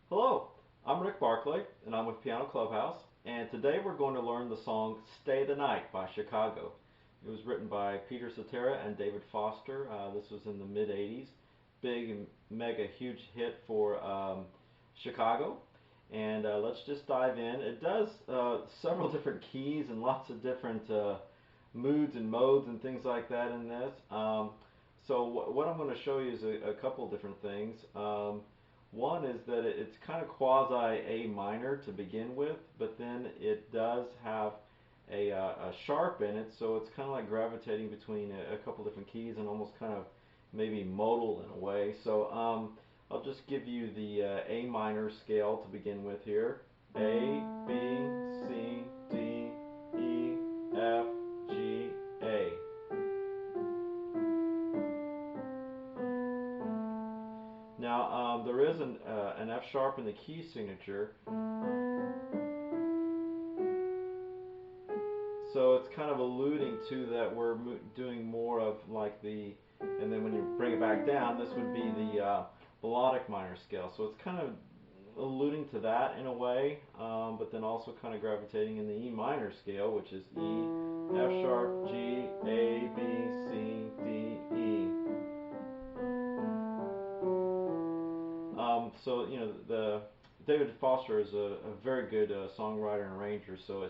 Hello, I'm Rick Barclay, and I'm with Piano Clubhouse, and today we're going to learn the song Stay the Night by Chicago. It was written by Peter Cetera and David Foster. This was in the mid-'80s. Big and mega huge hit for Chicago. And let's just dive in. It does several different keys and lots of different moods and modes and things like that in this. So what I'm going to show you is a couple different things. One is that it's kind of quasi A minor to begin with, but then it does have a sharp in it, so it's kind of like gravitating between a couple different keys and almost kind of maybe modal in a way. So I'll just give you the A minor scale to begin with here. A, B, C, D, E, F, G, A. Now there is an F sharp in the key signature, so it's kind of alluding to that we're doing more of like the, and then when you bring it back down, this would be the melodic minor scale. So it's kind of alluding to that in a way, but then also kind of gravitating in the E minor scale, which is E, F sharp, G, A, B, C, D, E. So you know, the David Foster is a very good songwriter and arranger, so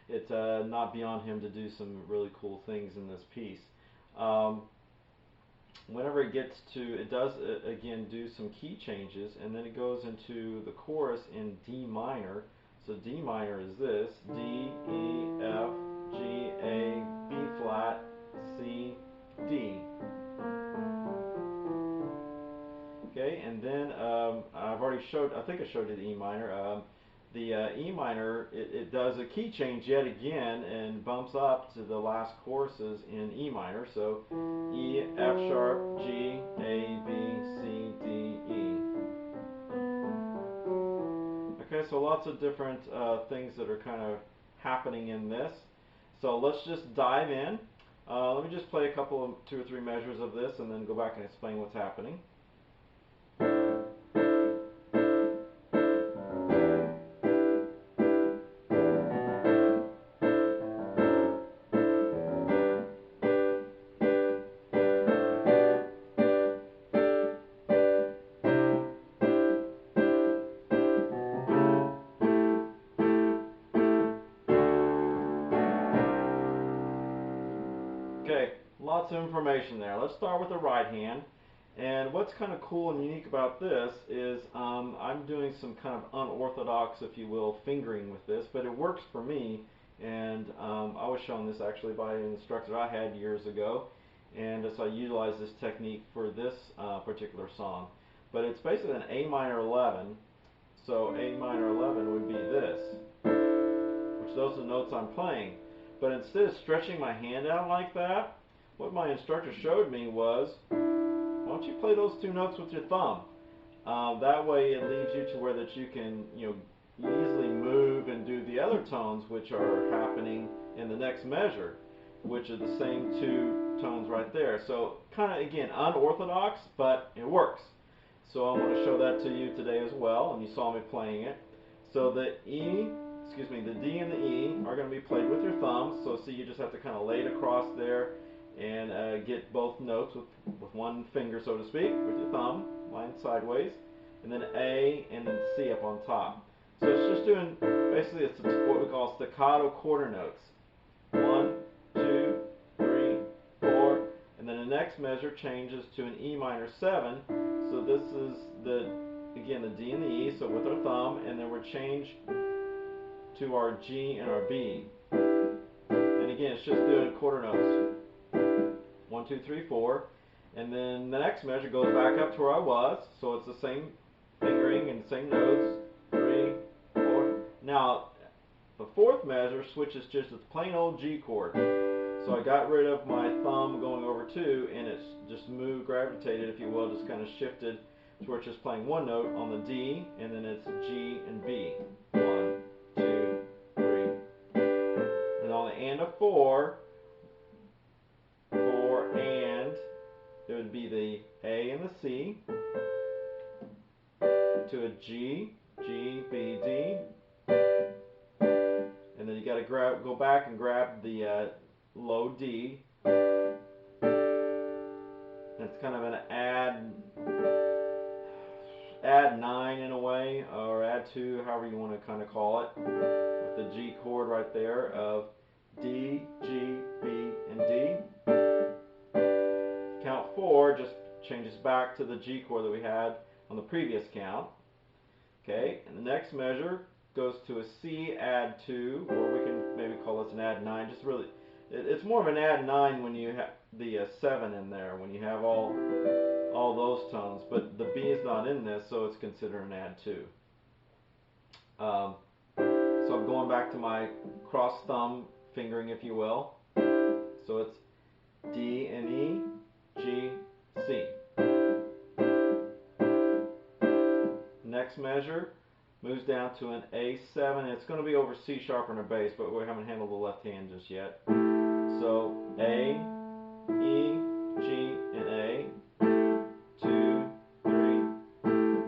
it's not beyond him to do some really cool things in this piece. Whenever it gets to, it does again do some key changes, and then it goes into the chorus in D minor. So D minor is this: D, E, F, G, A, B flat, C, D. Okay, and then I've already showed, I think I showed you the E minor. The E minor, it does a key change yet again and bumps up to the last choruses in E minor. So E, F sharp, G, A, B, C, D, E. Okay, so lots of different things that are kind of happening in this. So let's just dive in. Let me just play a couple of 2 or 3 measures of this and then go back and explain what's happening. Okay, lots of information there. Let's start with the right hand. And what's kind of cool and unique about this is I'm doing some kind of unorthodox, if you will, fingering with this, but it works for me. And I was shown this actually by an instructor I had years ago, and so I utilize this technique for this particular song. But it's basically an A minor 11, so A minor 11 would be this, which those are the notes I'm playing. But instead of stretching my hand out like that, what my instructor showed me was, why don't you play those 2 notes with your thumb? That way it leaves you to where that you can, easily move and do the other tones which are happening in the next measure, which are the same 2 tones right there. So kind of, again, unorthodox, but it works. So I want to show that to you today as well, and you saw me playing it. So the D and the E are going to be played with your thumbs. So see, you just have to kind of lay it across there and get both notes with one finger, so to speak, with your thumb, lined sideways, and then A and then C up on top. So it's just doing, basically it's what we call staccato quarter notes. 1, 2, 3, 4, and then the next measure changes to an E minor 7. So this is again the D and the E, so with our thumb, and then we're changed to our G and our B. And again, it's just doing quarter notes. 1, 2, 3, 4. And then the next measure goes back up to where I was, so it's the same fingering and the same notes. 3, 4. Now, the 4th measure switches just to the plain old G chord. So I got rid of my thumb going over 2, and it's just moved, gravitated, if you will, just kind of shifted to where it's just playing 1 note on the D, and then it's G and B. 1, 2, 3. And on the and of 4, and it would be the A and the C, to a G, G, B, D, and then you got to go back and grab the low D. And it's kind of an add 9 in a way, or add 2, however you want to kind of call it, with the G chord right there of D, G, B, and D. Count 4 just changes back to the G chord that we had on the previous count. Okay, and the next measure goes to a C add 2, or we can maybe call this an add 9. Just really, it's more of an add 9 when you have the 7 in there, when you have all those tones, but the B is not in this, so it's considered an add 2. So I'm going back to my cross thumb fingering, if you will. So it's D and E, G, C. Next measure moves down to an A7. It's going to be over C sharp on our bass, but we haven't handled the left hand just yet. So A, E, G, and A. 2, 3.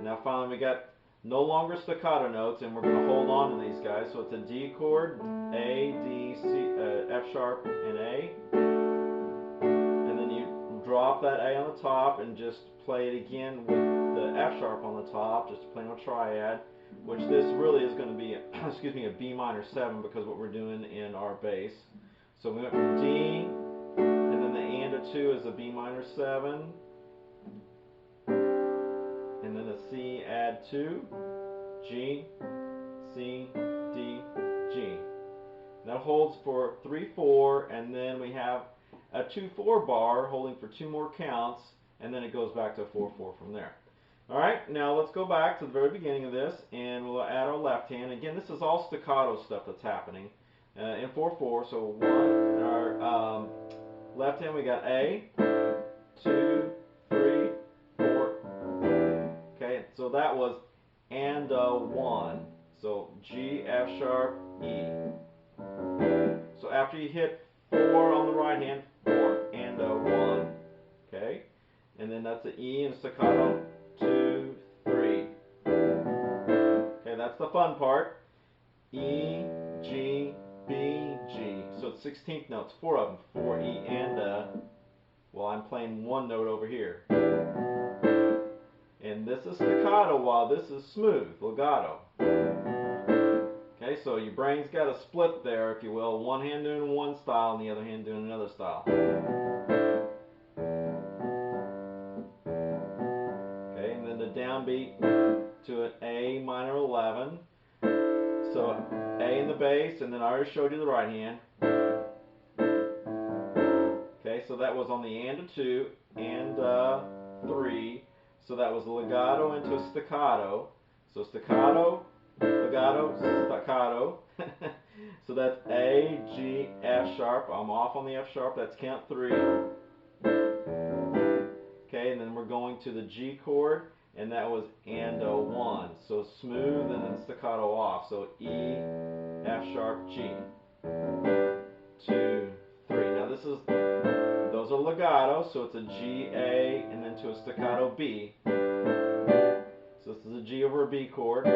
Now finally we got no longer staccato notes, and we're going to hold on to these guys. So it's a D chord, A, D, C, F sharp, and A. And then you drop that A on the top and just play it again with the F sharp on the top, just playing a triad, which this really is going to be, excuse me, a B minor 7, because what we're doing in our bass. So we went from D, and then the and a 2 is a B minor 7, and then a C add 2, G, C, D, G. That holds for 3-4, and then we have a 2-4 bar holding for 2 more counts, and then it goes back to a 4-4 from there. Alright, now let's go back to the very beginning of this, and we'll add our left hand. Again, this is all staccato stuff that's happening in 4-4. So 1, our left hand we got A, 2, 3, 4. Okay, so that was and 1. So G, F sharp, E. So after you hit 4 on the right hand, 4 and 1. Okay, and then that's the E and staccato. 2, 3. Okay, that's the fun part. E, G, B, G. So it's 16th notes, 4 of them. 4, E, and well, I'm playing one note over here. And this is staccato while this is smooth, legato. Okay, so your brain's got a split there, if you will. One hand doing one style and the other hand doing another style. Downbeat to an A minor 11. So A in the bass, and then I already showed you the right hand. Okay, so that was on the and a 2 and 3. So that was legato into a staccato. So staccato, legato, staccato. So that's A, G, F sharp. I'm off on the F sharp. That's count 3. Okay, and then we're going to the G chord. And that was and 1. So smooth and then staccato off. So E, F sharp, G. 2, 3. Now those are legato, so it's a G, A, and then to a staccato B. So this is a G over a B chord.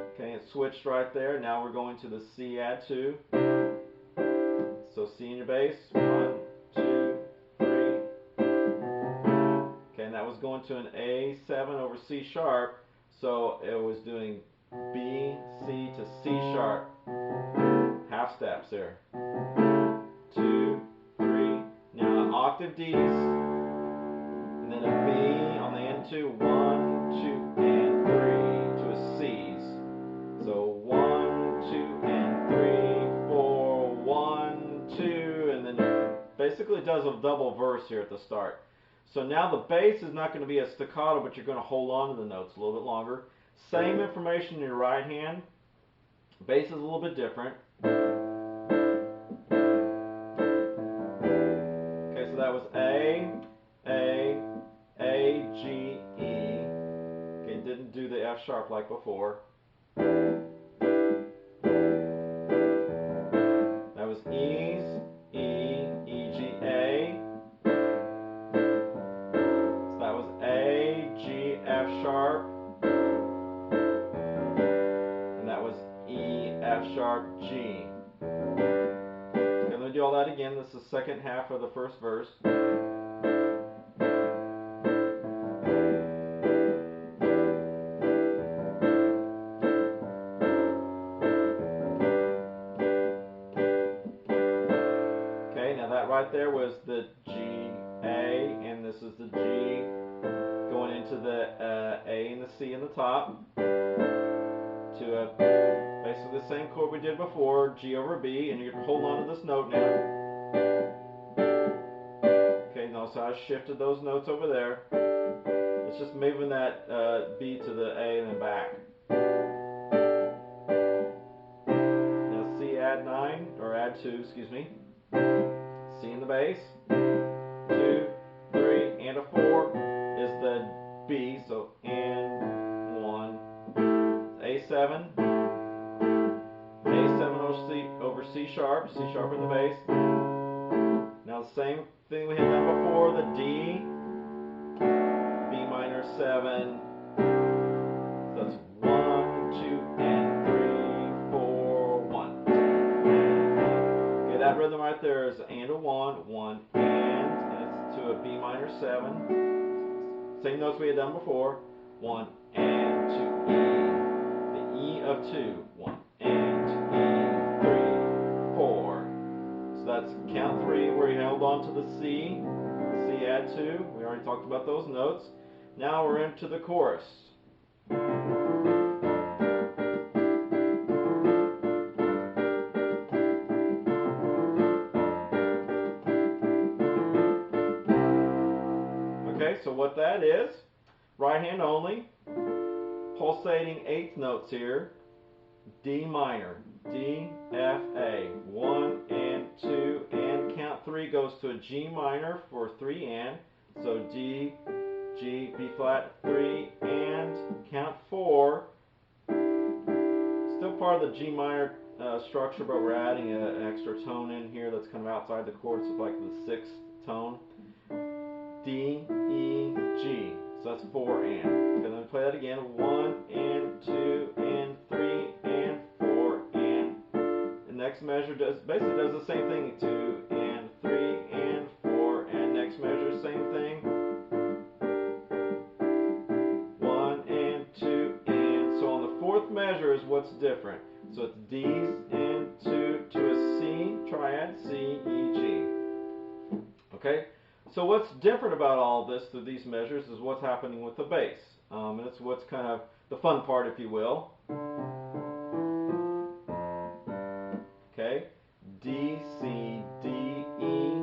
Okay, it switched right there. Now we're going to the C add 2. So C in your bass. 1, 2, that was going to an A7 over C sharp, so it was doing B, C to C sharp. Half steps there. 2, 3. Now an octave D's, and then a B on the end 2. 1, 2, and 3 to a C's. So 1, 2, and 3, 4, 1, 2, and then basically does a double verse here at the start. So now the bass is not going to be a staccato, but you're going to hold on to the notes a little bit longer. Same information in your right hand. Bass is a little bit different. Okay, so that was A, G, E. Okay, didn't do the F sharp like before. That was E's, E, G, A. G, sharp, G. Okay, let me do all that again. This is the second half of the first verse. Okay, now that right there was the G, A, and this is the G going into the A and the C in the top to basically the same chord we did before, G over B, and you're holding on to this note now. Okay, notice how I shifted those notes over there. It's just moving that B to the A and then back. Now C add 9, or add 2, excuse me. C in the bass, 2, 3, and a 4 is the B, so and 1. A7, A7 over C sharp in the bass. Now the same thing we had done before, the D, B minor 7. So that's 1, 2, and 3, 4, 1. Okay, that rhythm right there is and a 1, 1 and it's to a B minor 7. Same notes we had done before, 1 and to E. The E of 2, 1 and to E, 3, 4. So that's count 3 where you held on to the C. C add 2. We already talked about those notes. Now we're into the chorus. Okay, so what that is, right hand only, pulsating eighth notes here, D minor, D, F, A, 1 and 2, and count 3 goes to a G minor for 3 and, so D, G, B flat, 3 and, count 4, still part of the G minor structure, but we're adding an extra tone in here that's kind of outside the chord, so it's like the 6th tone. D, E, G. So that's 4 and. Okay, let me play that again. 1 and 2 and 3 and 4 and. The next measure basically does the same thing. 2 and 3 and 4 and next measure same thing. 1 and 2 and. So on the fourth measure is what's different. So it's D's and 2 to a C triad, C, E, G. Okay. So what's different about all this through these measures is what's happening with the bass. And it's what's kind of the fun part, if you will. Okay, D, C, D, E,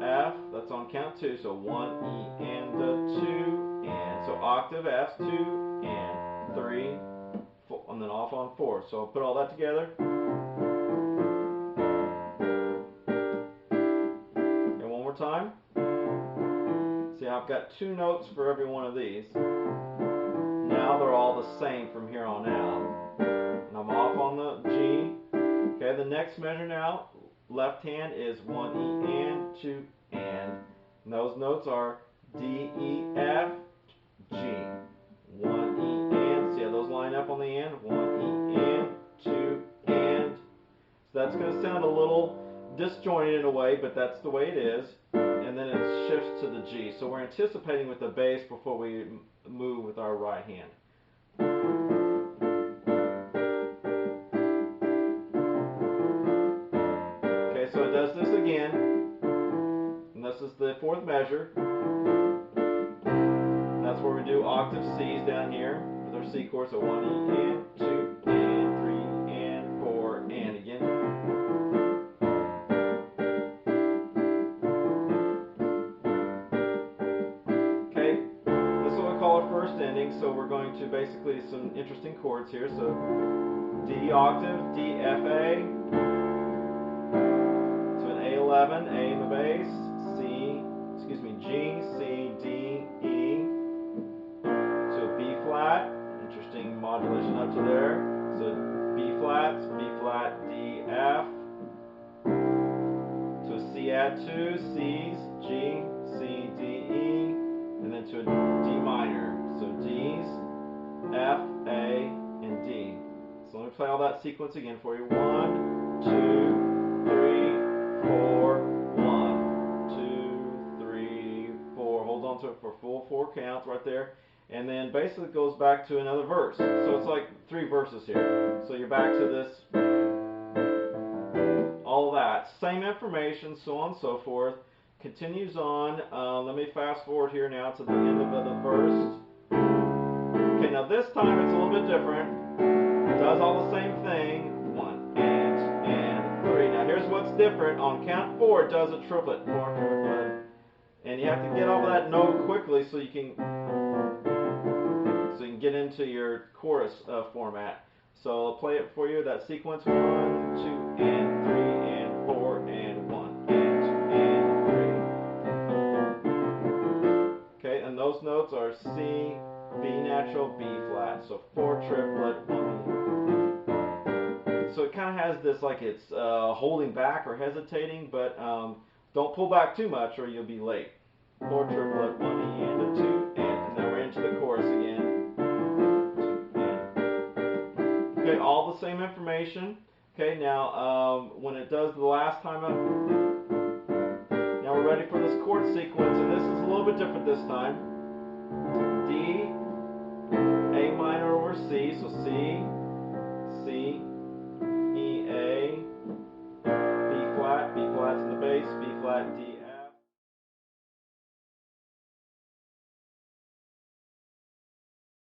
F, that's on count 2. So 1, E, and 2, and. So octave F, 2, and 3, 4, and then off on 4. So I'll put all that together. And one more time. See, I've got 2 notes for every one of these. Now they're all the same from here on out. And I'm off on the G. Okay, the next measure now, left hand is 1 E and 2 and. And those notes are D, E, F, G. 1 E and. See how those line up on the end? 1 E and, 2 and. So that's going to sound a little disjointed in a way, but that's the way it is. And then it shifts to the G. So we're anticipating with the bass before we move with our right hand. Okay, so it does this again. And this is the fourth measure. And that's where we do octave C's down here with our C chord. So 1 E and 2 and 3 and 4 and again. So we're going to basically some interesting chords here. So D octave, D, F, A, to an A11, A in the bass, G, C, D, E, to a B flat, interesting modulation up to there. So B flat, D, F, to a C add 2, C's, G, C, D, E, and then to a D minor. So D's, F, A, and D. So let me play all that sequence again for you. 1, 2, 3, 4, 1, 2, 3, 4. Hold on to it for full 4 counts right there. And then basically it goes back to another verse. So it's like 3 verses here. So you're back to this, all that. Same information, so on and so forth. Continues on. Let me fast forward here now to the end of the verse. Okay, now this time it's a little bit different. It does all the same thing. 1 and 3. Now here's what's different. On count 4 it does a triplet. 4 triplet. And you have to get over that note quickly so you can get into your chorus format. So I'll play it for you, that sequence. 1, 2, and 3, and 4, and 1, and 2, and 3. Okay, and those notes are C, B natural, B flat. So 4 triplet, 1. So it kind of has this like it's holding back or hesitating, but don't pull back too much or you'll be late. 4 triplet, 1 and a 2, and now we're into the chorus again. Okay, all the same information. Okay, now when it does the last time up, now we're ready for this chord sequence, and this is a little bit different this time. D, A minor over C, so C,